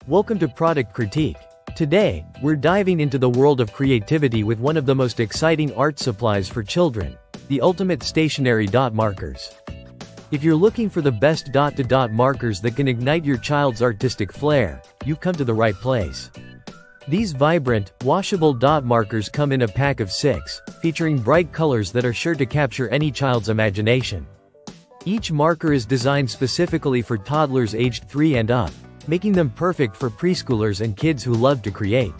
Welcome to Product Critique. Today, we're diving into the world of creativity with one of the most exciting art supplies for children, the ultimate stationery dot markers. If you're looking for the best dot-to-dot markers that can ignite your child's artistic flair, you've come to the right place. These vibrant, washable dot markers come in a pack of 6, featuring bright colors that are sure to capture any child's imagination. Each marker is designed specifically for toddlers aged 3 and up, making them perfect for preschoolers and kids who love to create.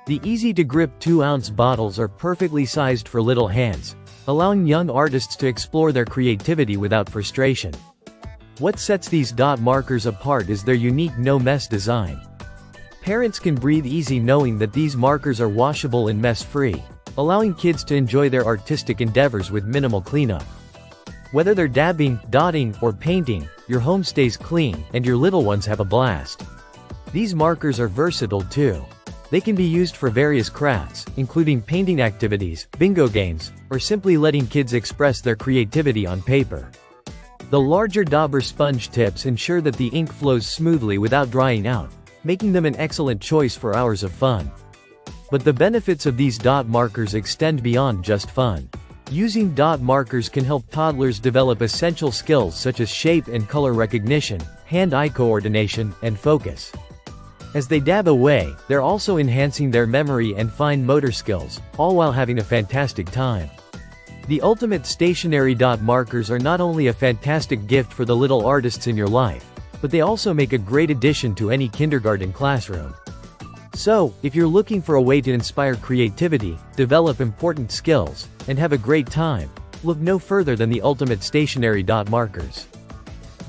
The easy-to-grip 2-ounce bottles are perfectly sized for little hands, allowing young artists to explore their creativity without frustration. What sets these dot markers apart is their unique no-mess design. Parents can breathe easy knowing that these markers are washable and mess-free, allowing kids to enjoy their artistic endeavors with minimal cleanup. Whether they're dabbing, dotting, or painting, your home stays clean, and your little ones have a blast. These markers are versatile too. They can be used for various crafts, including painting activities, bingo games, or simply letting kids express their creativity on paper. The larger dauber sponge tips ensure that the ink flows smoothly without drying out, making them an excellent choice for hours of fun. But the benefits of these dot markers extend beyond just fun. Using dot markers can help toddlers develop essential skills such as shape and color recognition, hand-eye coordination, and focus. As they dab away, they're also enhancing their memory and fine motor skills, all while having a fantastic time. The ultimate stationery dot markers are not only a fantastic gift for the little artists in your life, but they also make a great addition to any kindergarten classroom. So, if you're looking for a way to inspire creativity, develop important skills, and have a great time, look no further than the ultimate stationery dot markers.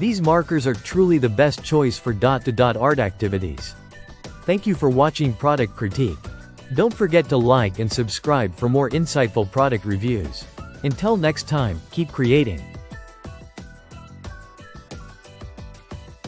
These markers are truly the best choice for dot-to-dot art activities. Thank you for watching Product Critique. Don't forget to like and subscribe for more insightful product reviews. Until next time, keep creating.